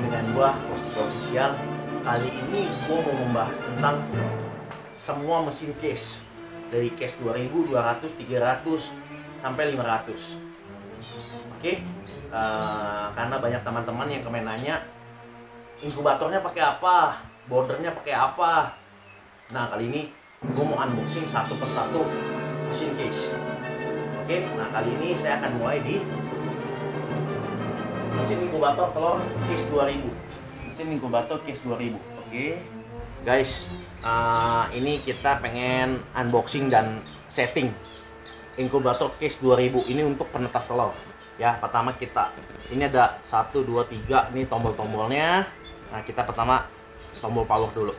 dengan gua Kostiko Official. Kali ini gua mau membahas tentang semua mesin case, dari case 2000, 200, 300 sampai 500. Oke, karena banyak teman-teman yang komen nanya inkubatornya pakai apa, bordernya pakai apa. Nah, kali ini gua mau unboxing satu persatu mesin case. Oke, nah kali ini saya akan mulai di mesin inkubator telur case 2000. Mesin inkubator case 2000. Oke. Guys, ini kita pengen unboxing dan setting inkubator case 2000 ini untuk penetas telur. Ya, pertama kita ini ada 1 2 3 ini tombol-tombolnya. Nah, kita pertama tombol power dulu.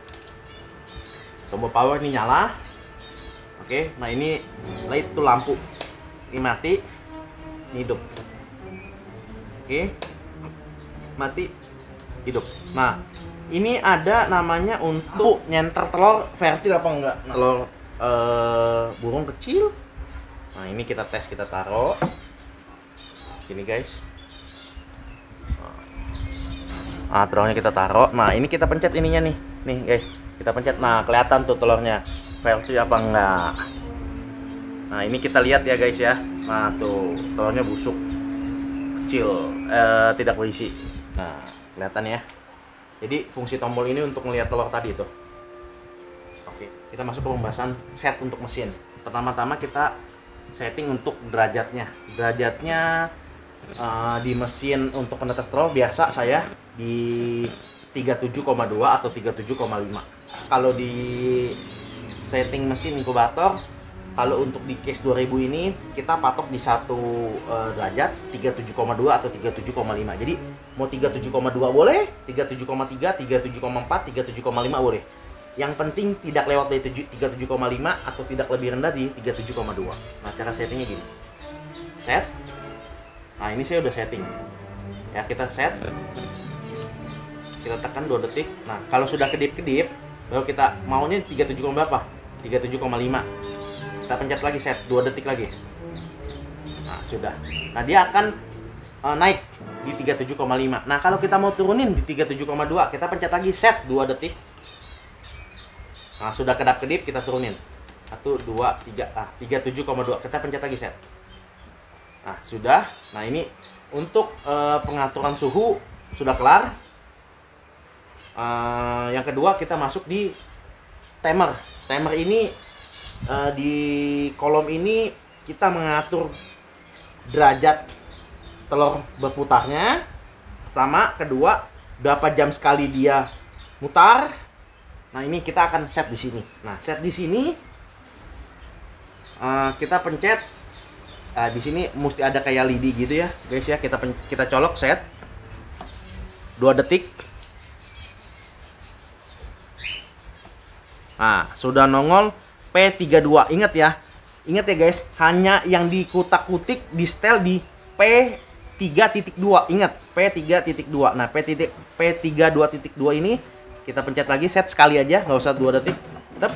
Tombol power ini nyala. Oke, nah ini light itu lampu. Ini mati, ini hidup. Oke, mati, hidup. Nah, ini ada namanya untuk nyenter telur fertil apa enggak. Nah, telur burung kecil. Nah, ini kita tes, kita taruh. Gini guys. Nah, telurnya kita taruh. Nah, ini kita pencet ininya nih. Nih guys, kita pencet. Nah, kelihatan tuh telurnya fertil apa enggak. Nah, ini kita lihat ya guys ya. Nah, tuh telurnya busuk, kecil, tidak berisi. Nah, kelihatan ya. Jadi fungsi tombol ini untuk melihat telur tadi tuh. Oke, kita masuk ke pembahasan set untuk mesin. Pertama-tama kita setting untuk derajatnya. Derajatnya di mesin untuk penetas telur biasa saya di 37,2 atau 37,5. Kalau di setting mesin inkubator, kalau untuk di case 2000 ini kita patok di satu derajat 37,2 atau 37,5. Jadi mau 37,2 boleh, 37,3, 37,4, 37,5 boleh. Yang penting tidak lewat dari 37,5 atau tidak lebih rendah di 37,2. Nah, cara settingnya gini. Set. Nah, ini saya udah setting. Ya, kita set. Kita tekan 2 detik. Nah, kalau sudah kedip-kedip, baru kita maunya 37, berapa? 37,5. Kita pencet lagi, set 2 detik lagi. Nah, sudah. Nah, dia akan naik di 37,5. Nah, kalau kita mau turunin di 37,2, kita pencet lagi, set 2 detik. Nah, sudah kedap-kedip, kita turunin. 1 2 3. Ah, 37,2. Kita pencet lagi, set. Nah, sudah. Nah, ini untuk pengaturan suhu sudah kelar. Yang kedua, kita masuk di timer. Timer ini di kolom ini kita mengatur derajat telur berputarnya. Pertama, kedua, berapa jam sekali dia mutar. Nah, ini kita akan set di sini. Nah, set di sini kita pencet. Di sini mesti ada kayak lidi gitu ya, guys ya. Kita colok set 2 detik. Nah, sudah nongol P32. Ingat ya guys, hanya yang dikutak-kutik di setel di P3.2. Ingat, P3.2. Nah, P32.2 ini kita pencet lagi, set sekali aja, nggak usah 2 detik. Tetap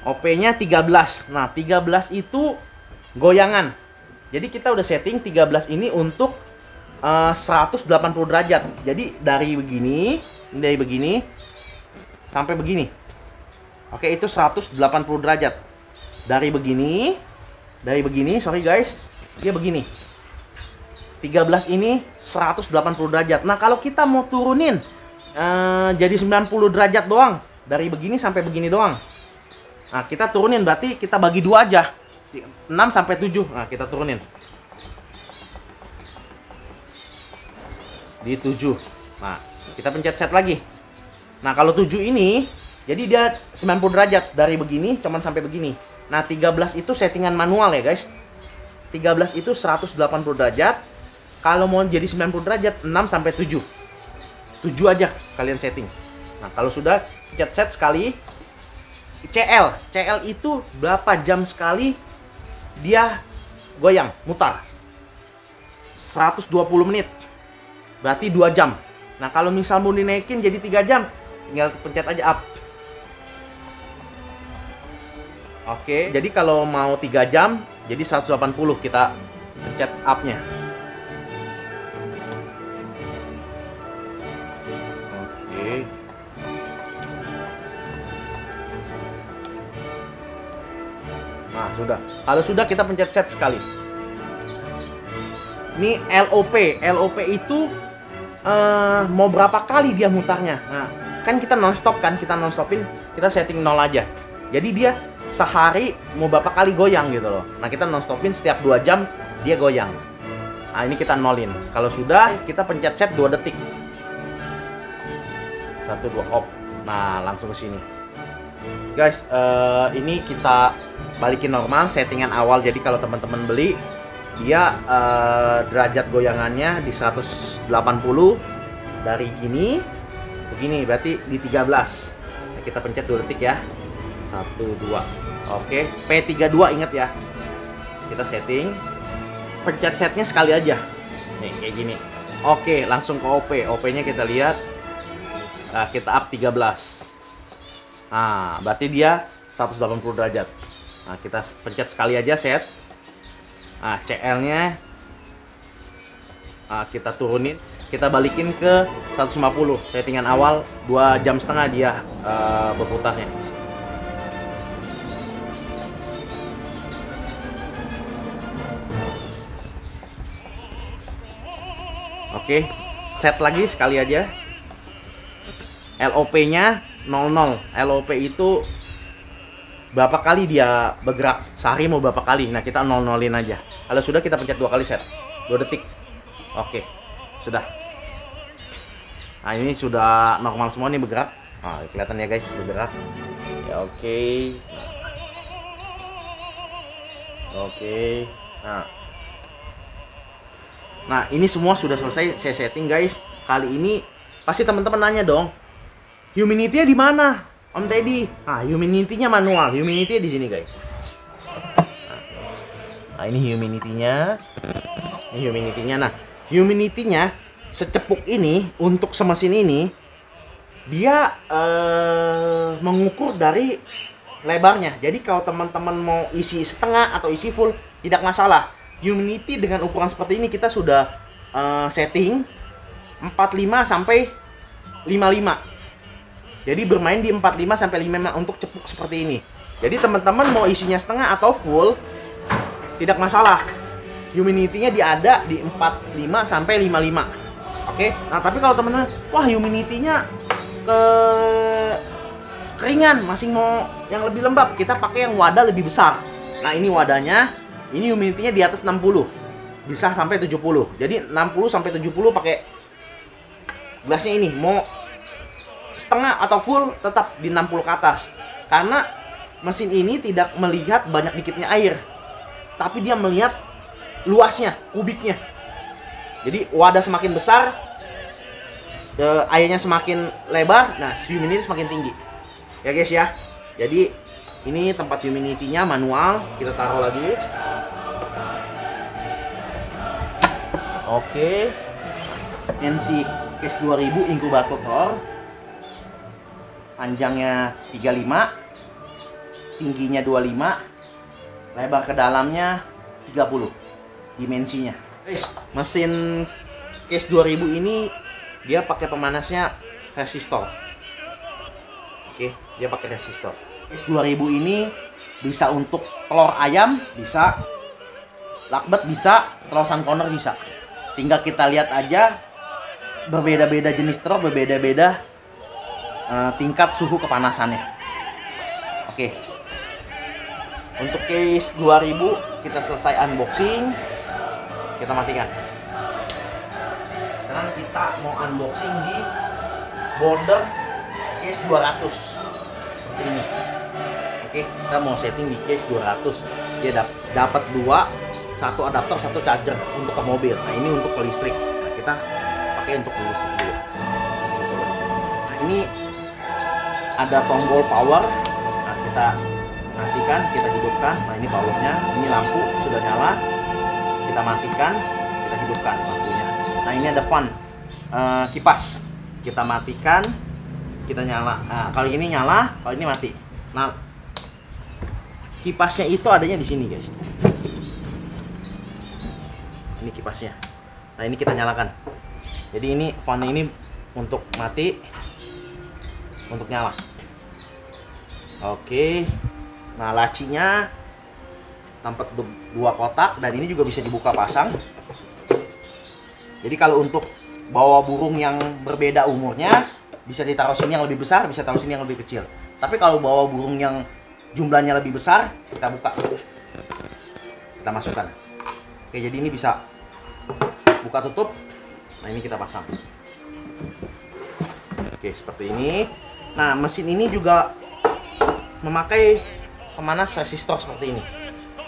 OP-nya 13. Nah, 13 itu goyangan. Jadi kita udah setting 13 ini untuk 180 derajat. Jadi dari begini sampai begini. Oke, itu 180 derajat. Dari begini, sorry guys, dia begini. 13 ini 180 derajat. Nah, kalau kita mau turunin jadi 90 derajat doang, dari begini sampai begini doang. Nah, kita turunin berarti kita bagi 2 aja. 6 sampai 7. Nah, kita turunin. Di 7. Nah, kita pencet set lagi. Nah, kalau 7 ini, jadi dia 90 derajat. Dari begini, cuman sampai begini. Nah, 13 itu settingan manual ya guys. 13 itu 180 derajat. Kalau mau jadi 90 derajat, 6 sampai 7. 7 aja kalian setting. Nah, kalau sudah, pencet set sekali. CL itu berapa jam sekali dia goyang, mutar. 120 menit. Berarti 2 jam. Nah, kalau misal mau dinaikin jadi 3 jam, tinggal pencet aja up. Oke, jadi kalau mau 3 jam, jadi 180 kita pencet up-nya. sudah. Kalau sudah kita pencet set sekali. Ini LOP. LOP itu mau berapa kali dia mutarnya. Nah, kan kita non-stop kan, kita non-stopin, kita setting 0 aja. Jadi dia sehari mau berapa kali goyang gitu loh. Nah, kita non-stopin setiap 2 jam dia goyang. Nah, ini kita nolin. Kalau sudah, kita pencet set 2 detik. 1, 2, off. Nah, langsung ke sini. Guys, ini kita balikin normal, settingan awal. Jadi kalau teman-teman beli, dia derajat goyangannya di 180 dari gini begini, berarti di 13. Nah, kita pencet 2 detik ya. 1, 2. Oke, P32 ingat ya. Kita setting. Pencet setnya sekali aja. Nih, kayak gini. Oke, langsung ke OP. OP-nya kita lihat. Nah, kita up 13. Nah, berarti dia 180 derajat. Nah, kita pencet sekali aja set. Nah, CL-nya kita turunin, kita balikin ke 150. Settingan awal 2,5 jam dia berputarnya. Oke, set lagi sekali aja. LOP-nya 00. LOP itu berapa kali dia bergerak, sehari mau berapa kali. Nah, kita 00-in aja. Kalau sudah, kita pencet 2 kali set 2 detik. Oke, sudah. Nah, ini sudah normal semua nih bergerak. Nah, kelihatan ya guys, bergerak ya. Oke. Oke. Nah, ini semua sudah selesai saya setting guys. Kali ini pasti teman-teman nanya dong, humidity-nya di mana, Om Teddy? Nah, humidity-nya manual. Humidity-nya di sini, guys. Nah, ini humidity-nya. Ini humidity-nya. Nah, humidity-nya secepuk ini untuk semesin ini dia mengukur dari lebarnya. Jadi kalau teman-teman mau isi setengah atau isi full tidak masalah. Humidity dengan ukuran seperti ini kita sudah setting 45 sampai 55. Jadi bermain di 45 sampai 55 untuk cepuk seperti ini. Jadi teman-teman mau isinya setengah atau full tidak masalah. Humidity-nya ada di 45 sampai 55. Oke. Nah, tapi kalau teman-teman, wah humidity-nya keringan, masih mau yang lebih lembab, kita pakai yang wadah lebih besar. Nah, ini wadahnya, ini humidity-nya di atas 60. Bisa sampai 70. Jadi 60 sampai 70 pakai gelasnya ini. Mau setengah atau full tetap di 60 ke atas, karena mesin ini tidak melihat banyak dikitnya air, tapi dia melihat luasnya, kubiknya. Jadi wadah semakin besar, airnya semakin lebar, nah humidity semakin tinggi ya guys ya. Jadi ini tempat humidity-nya manual, kita taruh lagi. Oke, NC Case 2000 inkubator, panjangnya 35, tingginya 25, lebar ke dalamnya 30 dimensinya. Mesin Case 2000 ini dia pakai pemanasnya resistor. Oke, dia pakai resistor. Case 2000 ini bisa untuk telur ayam, bisa lakbet, bisa telur suncorner, bisa. Tinggal kita lihat aja, berbeda-beda jenis telur, berbeda-beda tingkat suhu kepanasannya. Oke. Untuk Case 2000 kita selesai unboxing. Kita matikan. Sekarang kita mau unboxing di border Case 200 seperti ini. Oke, kita mau setting di Case 200. Dia dapat 2, satu adapter, satu charger untuk ke mobil. Nah, ini untuk ke listrik. Nah, kita pakai untuk ke listrik dulu. Nah, ini ada tombol power. Nah, kita matikan, kita hidupkan. Nah, ini powernya. Ini lampu sudah nyala. Kita matikan, kita hidupkan lampunya. Nah, ini ada fan, kipas. Kita matikan, kita nyala. Nah, kalau ini nyala, kalau ini mati. Nah, kipasnya itu adanya di sini, guys. Ini kipasnya. Nah, ini kita nyalakan. Jadi ini fan ini untuk mati, untuk nyala. Oke. Nah, lacinya tempat dua kotak, dan ini juga bisa dibuka pasang. Jadi kalau untuk bawa burung yang berbeda umurnya, bisa ditaruh sini yang lebih besar, bisa taruh sini yang lebih kecil. Tapi kalau bawa burung yang jumlahnya lebih besar, kita buka, kita masukkan. Oke, jadi ini bisa buka tutup. Nah, ini kita pasang. Oke, seperti ini. Nah, mesin ini juga memakai pemanas resistor seperti ini,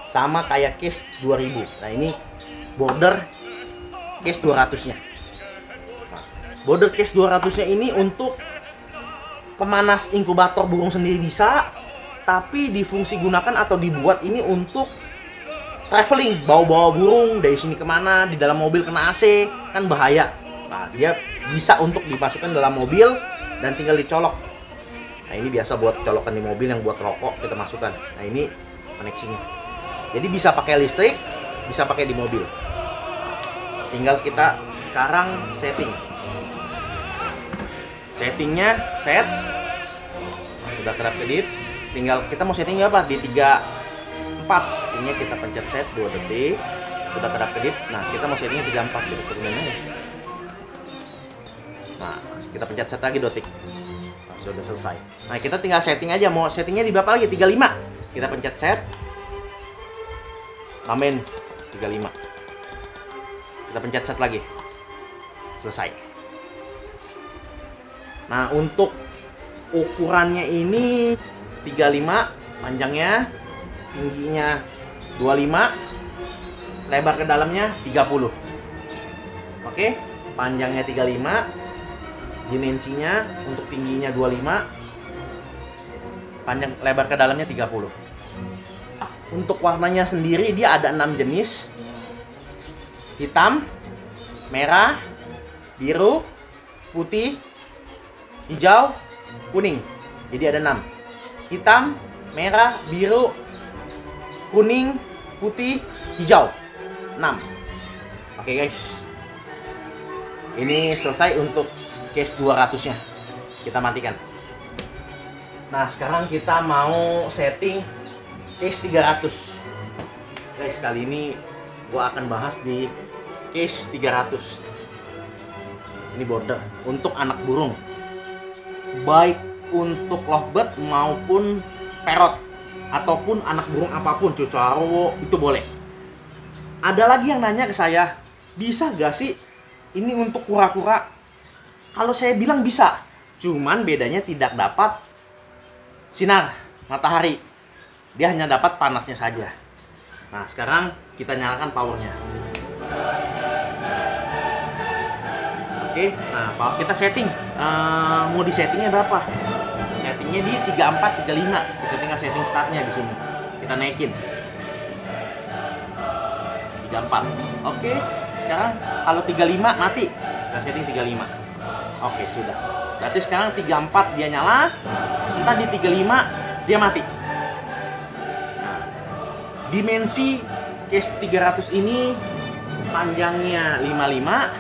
sama kayak case 2000. Nah, ini border case 200 nya. Nah, border case 200 nya ini untuk pemanas inkubator burung sendiri bisa, tapi difungsi gunakan atau dibuat ini untuk traveling, bawa-bawa burung dari sini kemana, di dalam mobil kena AC kan bahaya. Nah, dia bisa untuk dimasukkan dalam mobil dan tinggal dicolok. Nah, ini biasa buat colokan di mobil yang buat rokok kita masukkan. Nah, ini koneksinya. Jadi bisa pakai listrik, bisa pakai di mobil. Tinggal kita sekarang setting. Settingnya set. Nah, sudah kedap-kedip. Tinggal kita mau settingnya apa? Di 34. Ini kita pencet set 2 detik. Sudah kedap-kedip. Nah, kita mau settingnya 34 gitu sebenarnya. Nah, kita pencet set lagi 2 detik. Sudah selesai. Nah, kita tinggal setting aja, mau settingnya di berapa lagi? 35. Kita pencet set, tambahin 35. Kita pencet set lagi, selesai. Nah, untuk ukurannya ini 35, panjangnya, tingginya 25, lebar ke dalamnya 30. Oke, panjangnya 35, dimensinya untuk tingginya 25, panjang lebar ke dalamnya 30. Untuk warnanya sendiri dia ada 6 jenis. Hitam, merah, biru, putih, hijau, kuning. Jadi ada 6. Hitam, merah, biru, kuning, putih, hijau. 6. Oke guys. Ini selesai untuk case 200 nya. Kita matikan. Nah, sekarang kita mau setting case 300. Guys, kali ini gua akan bahas di case 300. Ini border untuk anak burung, baik untuk lovebird maupun parrot, ataupun anak burung apapun, cucaro itu boleh. Ada lagi yang nanya ke saya, bisa gak sih ini untuk kura-kura? Kalau saya bilang bisa, cuman bedanya tidak dapat sinar matahari, dia hanya dapat panasnya saja. Nah, sekarang kita nyalakan powernya. Oke, nah power kita setting. Mau di settingnya berapa? Settingnya di 34, 35. Kita tinggal setting startnya di sini. Kita naikin 34. Oke, sekarang kalau 35 mati, kita setting 35. Oke, sudah. Berarti sekarang 34 dia nyala, entah di 35 dia mati. Nah, dimensi case 300 ini panjangnya 55,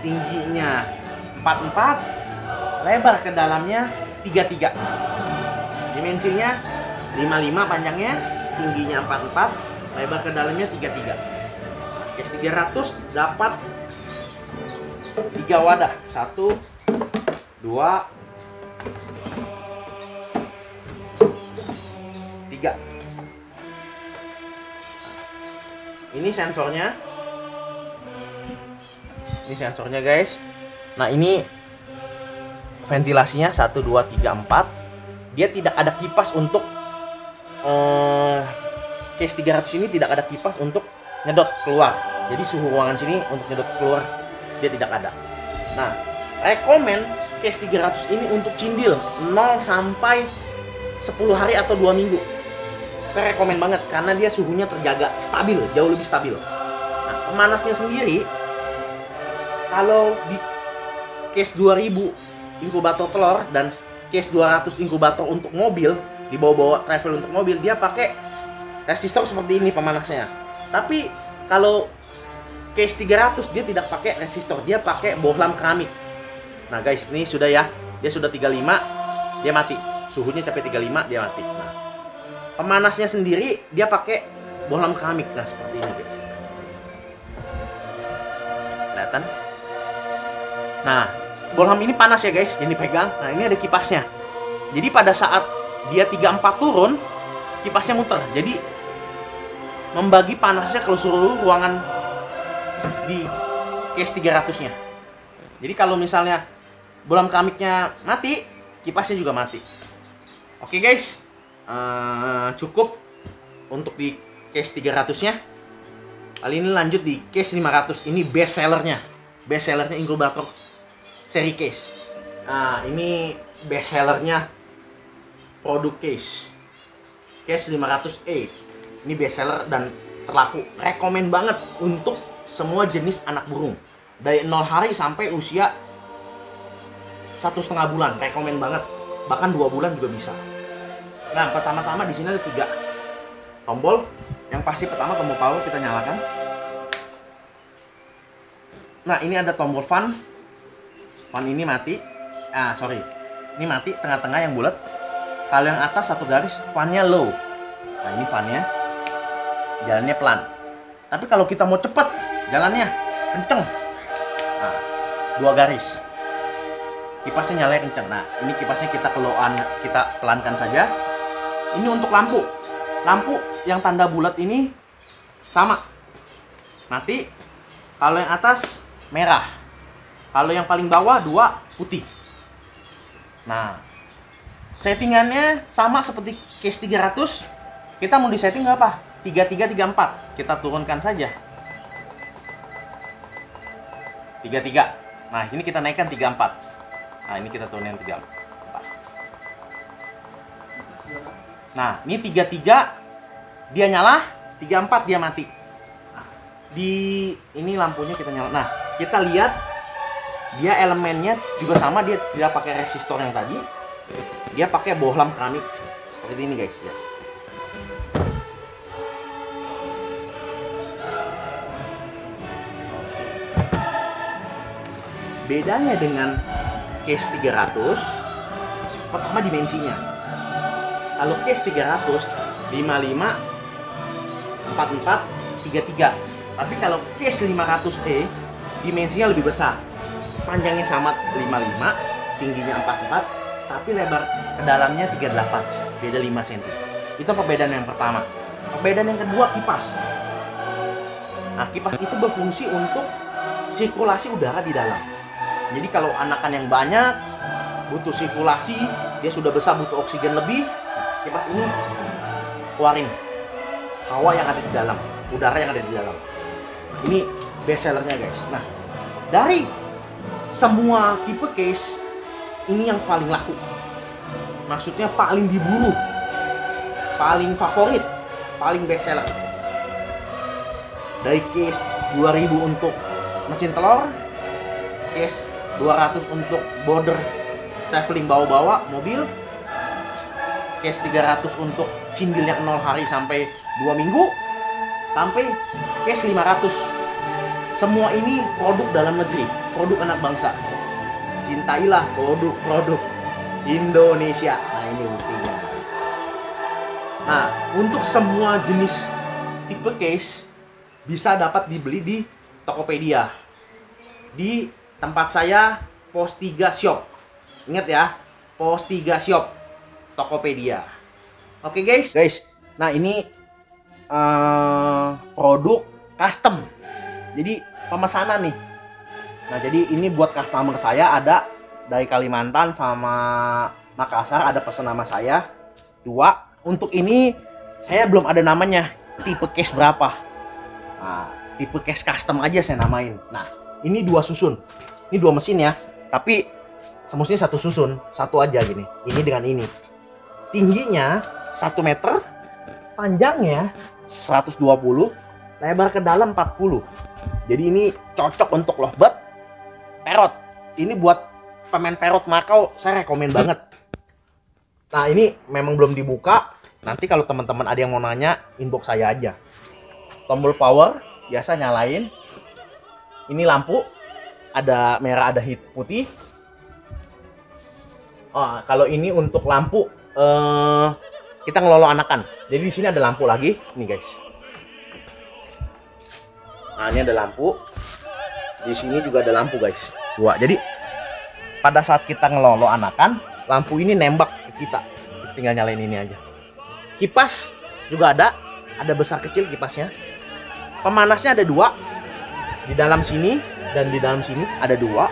tingginya 44, lebar ke dalamnya 33. Dimensinya 55 panjangnya, tingginya 44, lebar ke dalamnya 33. Case 300 dapat 3 wadah. 1, 2, 3. Ini sensornya. Ini sensornya, guys. Nah, ini ventilasinya 1, 2, 3, 4. Dia tidak ada kipas untuk case 300 ini tidak ada kipas untuk nyedot keluar. Jadi suhu ruangan sini untuk nyedot keluar dia tidak ada. Nah, rekomen case 300 ini untuk cindil 0 sampai 10 hari atau 2 minggu. Saya rekomen banget karena dia suhunya terjaga stabil, jauh lebih stabil. Nah, pemanasnya sendiri kalau di case 2000 inkubator telur dan case 200 inkubator untuk mobil, dibawa-bawa travel untuk mobil, dia pakai resistor seperti ini pemanasnya. Tapi kalau case 300 dia tidak pakai resistor, dia pakai bohlam keramik. Nah guys, ini sudah ya, dia sudah 35, dia mati. Suhunya capai 35, dia mati. Nah, pemanasnya sendiri dia pakai bohlam keramik. Nah, seperti ini guys. Kelihatan? Nah, bohlam ini panas ya guys, ini pegang. Nah, ini ada kipasnya. Jadi pada saat dia 34 turun, kipasnya muter. Jadi membagi panasnya ke seluruh ruangan di case 300-nya. Jadi kalau misalnya bohlam keramiknya mati, kipasnya juga mati. Oke guys, cukup untuk di case 300-nya. Kali ini lanjut di case 500. Ini best sellernya. Best sellernya inkubator seri case. Nah, ini best sellernya produk case. Case 500A. Ini best seller dan terlaku. Rekomen banget untuk semua jenis anak burung. Dari 0 hari sampai usia 1,5 bulan. Rekomen banget. Bahkan 2 bulan juga bisa. Nah, pertama-tama di sini ada 3 tombol. Yang pasti pertama tombol power kita nyalakan. Nah, ini ada tombol fan. Fan ini mati. Ini mati, tengah-tengah yang bulat. Kalau yang atas satu garis, fan-nya low. Nah, ini fan-nya. Jalannya pelan. Tapi kalau kita mau cepet, jalannya kenceng. Nah, 2 garis. Kipasnya nyalain kenceng. Nah, ini kipasnya kita pelankan saja. Ini untuk lampu. Lampu yang tanda bulat ini sama. Mati. Kalau yang atas merah. Kalau yang paling bawah 2 putih. Nah, settingannya sama seperti case 300. Kita mau disetting apa? 3334. Kita turunkan saja. 33. Nah, ini kita naikkan 34. Nah, ini kita turunin 34. Nah, ini 33 dia nyala, 34 dia mati. Nah, ini lampunya kita nyala. Nah, kita lihat dia elemennya juga sama, dia tidak pakai resistor yang tadi. Dia pakai bohlam keramik seperti ini guys ya. Bedanya dengan case 300, pertama dimensinya. Kalau case 300 55 44 33. Tapi kalau case 500E dimensinya lebih besar. Panjangnya sama 55, tingginya 44, tapi lebar ke dalamnya 38. Beda 5 cm. Itu perbedaan yang pertama. Perbedaan yang kedua, kipas. Nah, kipas itu berfungsi untuk sirkulasi udara di dalam. Jadi kalau anakan yang banyak butuh sirkulasi, dia sudah besar butuh oksigen lebih, kipas ini keluarin hawa yang ada di dalam, udara yang ada di dalam. Ini best sellernya guys. Nah, dari semua tipe case ini yang paling laku. Maksudnya paling diburu, paling favorit, paling best seller. Dari case 2000 untuk mesin telur, case 200 untuk border traveling bawa-bawa mobil, case 300 untuk cindil yang 0 hari sampai 2 minggu, sampai case 500. Semua ini produk dalam negeri, produk anak bangsa. Cintailah produk-produk Indonesia. Nah, ini buktinya. Nah, untuk semua jenis tipe case bisa dapat dibeli di Tokopedia. Di tempat saya Pos 3 Shop. Ingat ya, Pos 3 Shop Tokopedia. Oke guys. Nah ini produk custom. Jadi pemesanan nih. Nah, jadi ini buat customer saya, ada dari Kalimantan sama Makassar, ada pesan nama saya 2. Untuk ini saya belum ada namanya, tipe case berapa. Nah, tipe case custom aja saya namain. Nah, ini 2 susun. Ini 2 mesin ya, tapi semestinya 1 susun, 1 aja gini. Ini dengan ini. Tingginya 1 meter, panjangnya 120, lebar ke dalam 40. Jadi ini cocok untuk lovebird, parrot. Ini buat pemain parrot Makau, saya rekomen banget. Nah, ini memang belum dibuka. Nanti kalau teman-teman ada yang mau nanya, inbox saya aja. Tombol power biasa nyalain. Ini lampu ada merah, ada putih. Oh, kalau ini untuk lampu kita ngelola anakan. Jadi di sini ada lampu lagi, nih guys. Nah, ini ada lampu. Di sini juga ada lampu, guys. Dua. Jadi pada saat kita ngelolo anakan, lampu ini nembak ke kita. Tinggal nyalain ini aja. Kipas juga ada besar kecil kipasnya. Pemanasnya ada dua. Di dalam sini dan di dalam sini ada dua.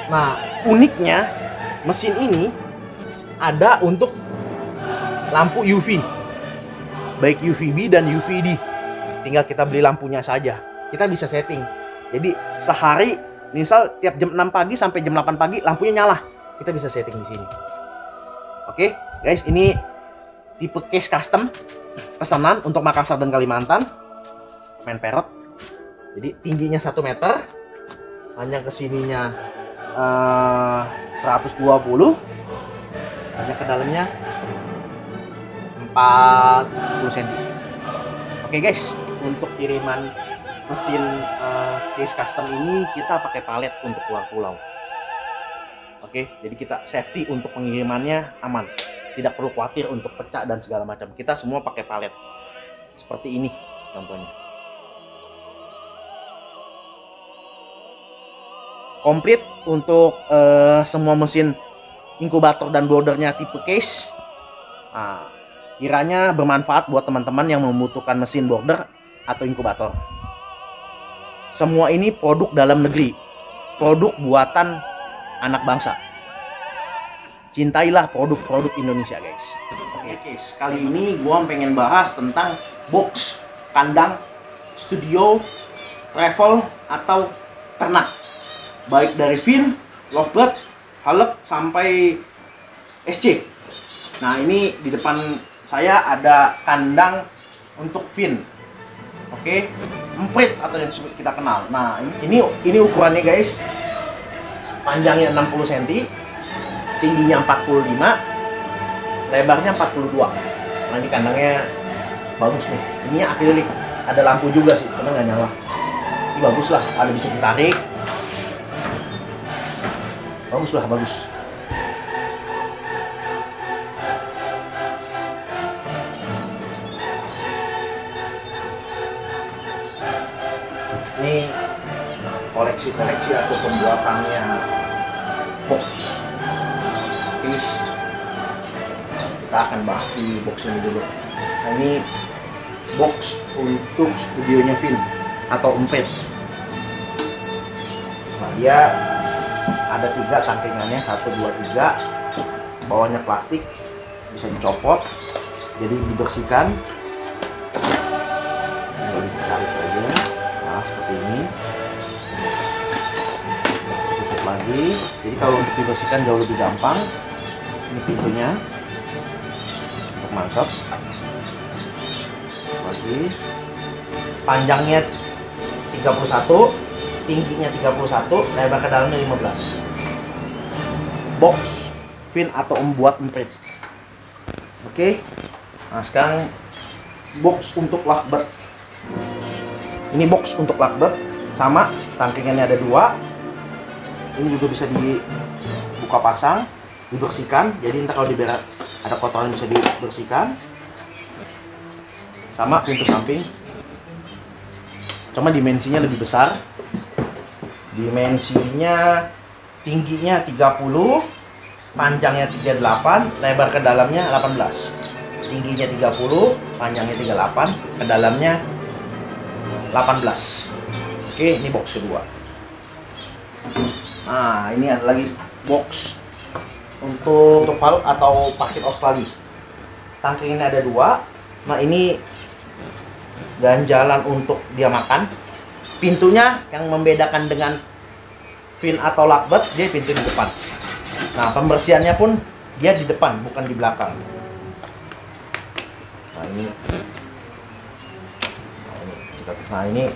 Nah, uniknya mesin ini ada untuk lampu UV, baik UVB dan UVD. Tinggal kita beli lampunya saja. Kita bisa setting. Jadi sehari, misal tiap jam 6 pagi sampai jam 8 pagi lampunya nyala. Kita bisa setting di sini. Oke, guys, ini tipe case custom pesanan untuk Makassar dan Kalimantan. Main parrot. Jadi tingginya 1 meter, panjang kesininya 120, panjang ke dalamnya 40 cm. Oke guys, untuk kiriman mesin case custom ini kita pakai palet untuk keluar pulau. Oke, jadi kita safety untuk pengirimannya aman, tidak perlu khawatir untuk pecah dan segala macam. Kita semua pakai palet seperti ini contohnya. Komplit untuk semua mesin inkubator dan bordernya tipe case. Nah, kiranya bermanfaat buat teman-teman yang membutuhkan mesin border atau inkubator. Semua ini produk dalam negeri, produk buatan anak bangsa. Cintailah produk-produk Indonesia, guys. Oke, guys, kali ini gua pengen bahas tentang box, kandang, studio, travel atau ternak. Baik dari fin, lovebird, halek sampai SC. Nah, ini di depan saya ada kandang untuk fin. Oke, emprit atau yang kita kenal. Nah, ini ukurannya, guys. Panjangnya 60 cm, tingginya 45, lebarnya 42. Nah, ini kandangnya bagus nih. Ininya akrilik, ada lampu juga sih, karena nggak nyala. Ini bagus lah, ada bisa ditarik. Bagus lah, bagus. Ini koleksi-koleksi atau pembuatannya box. Guys, kita akan bahas di box ini dulu. Nah, ini box untuk studionya film atau empet. Nah, dia ada 3 cangkingannya, 1, 2, 3. Bawahnya plastik, bisa dicopot, jadi dibersihkan. Ini ditarik aja, nah seperti ini. Tutup lagi. Jadi kalau untuk dibersihkan jauh lebih gampang. Ini pintunya untuk mantap. Lagi. Panjangnya 31. Tingginya 31, lebar ke dalamnya 15. Box fin atau membuat emprit. Oke. Nah, sekarang box untuk lovebird. Ini box untuk lovebird, sama tangkingannya ada 2. Ini juga bisa dibuka pasang, dibersihkan. Jadi entah kalau ada kotoran bisa dibersihkan. Sama pintu samping. Cuma dimensinya lebih besar. Dimensinya tingginya 30, panjangnya 38, lebar ke dalamnya 18. Tingginya 30, panjangnya 38, ke dalamnya 18. Oke, ini box kedua. Nah, ini ada lagi box untuk valve atau parkir Australia. Tangki ini ada 2. Nah, ini ganjalan untuk dia makan. Pintunya yang membedakan dengan fin atau lovebird, dia pintu di depan. Nah, pembersihannya pun dia di depan, bukan di belakang. Nah, ini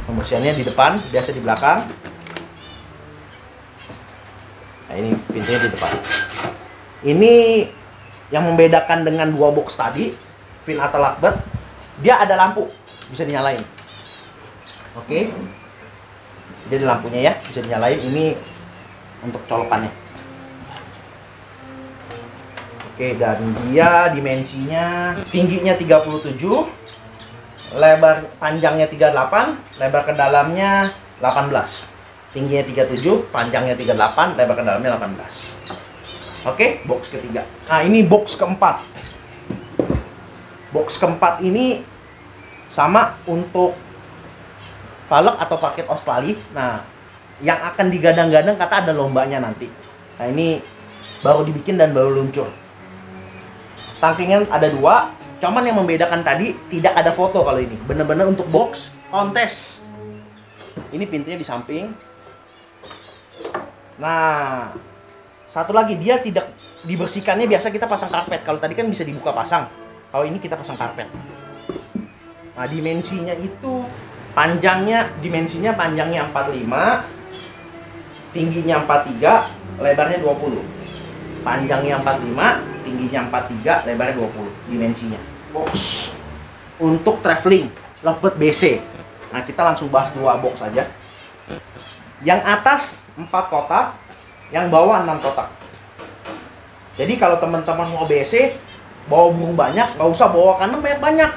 pembersihannya di depan, biasa di belakang. Nah, ini pintunya di depan. Ini yang membedakan dengan 2 box tadi, fin atau lovebird, dia ada lampu, bisa dinyalain. Oke, jadi lampunya ya bisa dinyalain. Ini untuk colokannya. Oke, dan dia dimensinya tingginya 37, lebar panjangnya 38, lebar ke dalamnya 18. Tingginya 37, panjangnya 38, lebar ke dalamnya 18. Oke, box ketiga. Nah, ini box keempat. Box keempat ini sama untuk velg atau paket Australia. Nah, yang akan digadang-gadang kata ada lombanya nanti. Nah, ini baru dibikin dan baru luncur. Tangkingan ada 2, cuman yang membedakan tadi tidak ada foto kalau ini. Bener-bener untuk box kontes. Ini pintunya di samping. Nah, satu lagi, dia tidak dibersihkannya, biasa kita pasang karpet. Kalau tadi kan bisa dibuka pasang. Kalau ini kita pasang karpet. Nah, dimensinya itu dimensinya panjangnya 45, tingginya 43, lebarnya 20. Panjangnya 45, tingginya 43, lebarnya 20 dimensinya. Box untuk traveling, lovebird BC. Nah, kita langsung bahas 2 box saja. Yang atas 4 kotak, yang bawah 6 kotak. Jadi kalau teman-teman mau BC, bawa burung banyak, nggak usah bawa kandang banyak-banyak.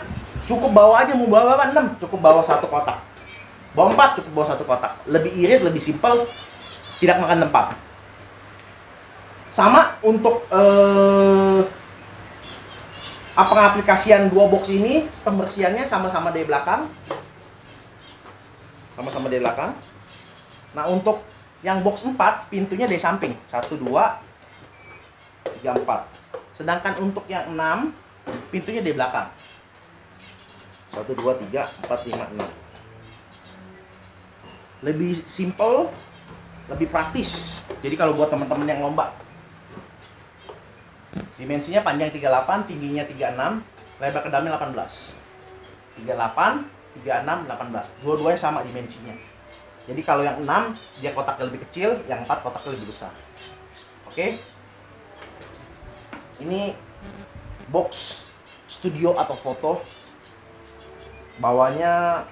Cukup bawa aja, mau bawa 6, cukup bawa 1 kotak. Bawa 4, cukup bawa 1 kotak. Lebih irit, lebih simpel, tidak makan tempat. Sama untuk pengaplikasian 2 box ini, pembersihannya sama-sama dari belakang. Sama-sama dari belakang. Nah, untuk yang box 4, pintunya dari samping. 1, 2, 3, 4. Sedangkan untuk yang 6, pintunya dari belakang. 1, 2, 3, 4, 5, 6. Lebih simple, lebih praktis. Jadi kalau buat teman-teman yang lomba. Dimensinya panjang 38, tingginya 36, lebar ke dalamnya 18. 38, 36, 18. Dua-duanya sama dimensinya. Jadi kalau yang 6, dia kotaknya lebih kecil, yang 4 kotaknya lebih besar. Oke. Ini box studio atau foto. Bawahnya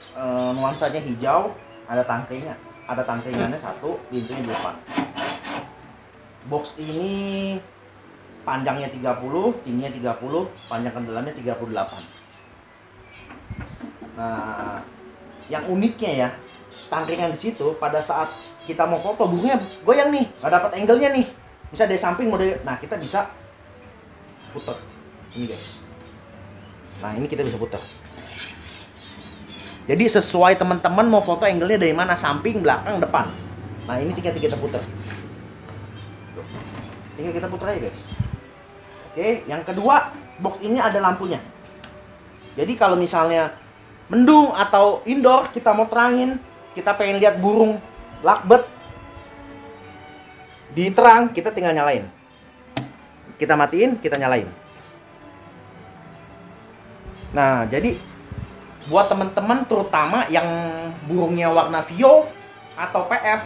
nuansanya hijau, ada tangkainya. Ada tangkainya 1, pintunya di depan. Box ini panjangnya 30, tingginya 30, panjang ke dalamnya 38. Nah, yang uniknya ya, tangkingan di situ pada saat kita mau foto burungnya goyang nih, nggak dapat angle-nya nih. Bisa dari samping mau dari, nah kita bisa putar. Ini guys. Nah, ini kita bisa putar. Jadi sesuai teman-teman mau foto angle-nya dari mana, samping, belakang, depan. Nah, ini tinggal kita putar. Tinggal kita putar aja guys. Oke, yang kedua, box ini ada lampunya. Jadi kalau misalnya mendung atau indoor, kita mau terangin, kita pengen lihat burung lovebird di terang, kita tinggal nyalain. Kita matiin, kita nyalain. Nah, jadi buat teman-teman terutama yang burungnya warna Vio atau PF,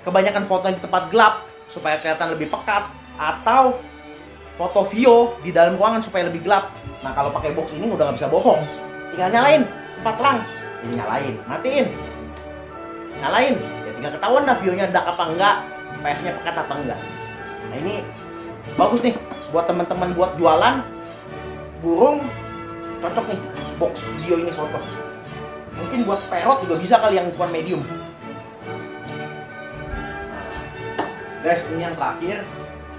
kebanyakan foto di tempat gelap supaya kelihatan lebih pekat, atau foto Vio di dalam ruangan supaya lebih gelap. Nah, kalau pakai box ini udah nggak bisa bohong. Tinggal nyalain, tempat terang. Ini nyalain, matiin. Nyalain, ya tinggal ketahuan lah Vio-nya dark apa enggak, PF-nya pekat apa enggak. Nah, ini bagus nih buat teman-teman buat jualan burung, cocok nih box video ini foto. Mungkin buat parrot juga bisa kali yang ukuran medium. Guys, ini yang terakhir.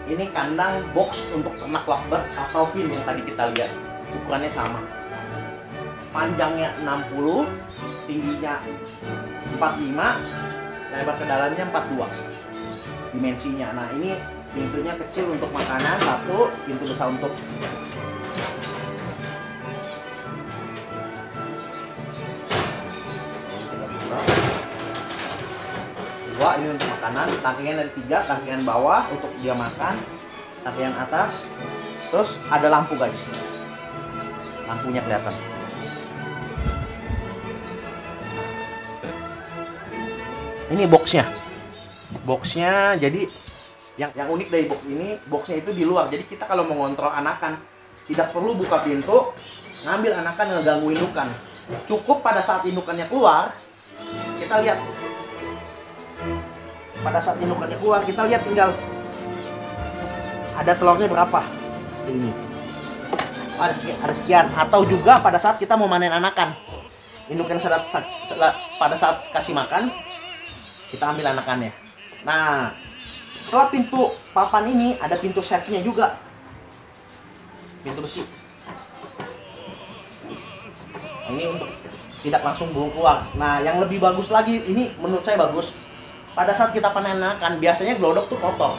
Ini kandang box untuk ternak lovebird atau fin yang tadi kita lihat. Ukurannya sama. Panjangnya 60, tingginya 45, lebar ke dalamnya 42 dimensinya. Nah, ini pintunya kecil untuk makanan 1, pintu besar untuk dua, ini untuk makanan. Tangkingan dari 3, tangkingan bawah untuk dia makan, tangkingan atas. Terus ada lampu guys, lampunya kelihatan. Ini boxnya jadi yang unik dari box ini, boxnya itu di luar. Jadi kita kalau mau ngontrol anakan tidak perlu buka pintu, ngambil anakan, ngeganggu indukan. Cukup pada saat indukannya keluar, kita lihat. Pada saat indukannya keluar, kita lihat tinggal ada telurnya berapa. Ini ada sekian. Atau juga pada saat kita mau manen anakan, indukan pada saat kasih makan, kita ambil anakannya. Nah, setelah pintu papan ini ada pintu safety-nya juga, pintu besi. Nah, ini untuk tidak langsung buru keluar. Nah, yang lebih bagus lagi, ini menurut saya bagus. Pada saat kita panen anakan, biasanya glodok tuh kotor,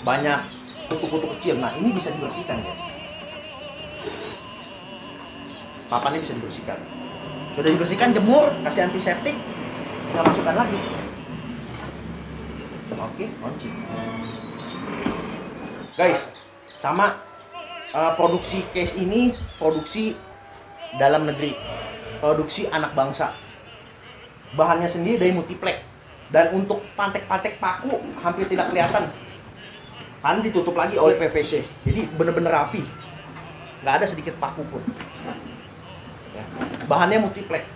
banyak kutu-kutu kecil. Nah, ini bisa dibersihkan ya. Papannya bisa dibersihkan. Sudah dibersihkan, jemur, kasih antiseptik, tinggal masukkan lagi. Oke, kunci. Guys, sama produksi case ini produksi dalam negeri, produksi anak bangsa. Bahannya sendiri dari multiplex. Dan untuk pantek-pantek paku hampir tidak kelihatan, kan ditutup lagi oleh PVC, jadi bener-bener rapi, nggak ada sedikit paku pun ya. Bahannya multiplex,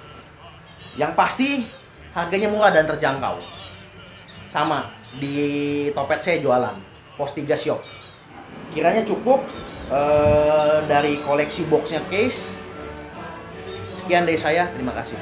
yang pasti harganya murah dan terjangkau. Sama di Topet saya jualan Pos 3 Shop, kiranya cukup dari koleksi boxnya case. Sekian dari saya, terima kasih.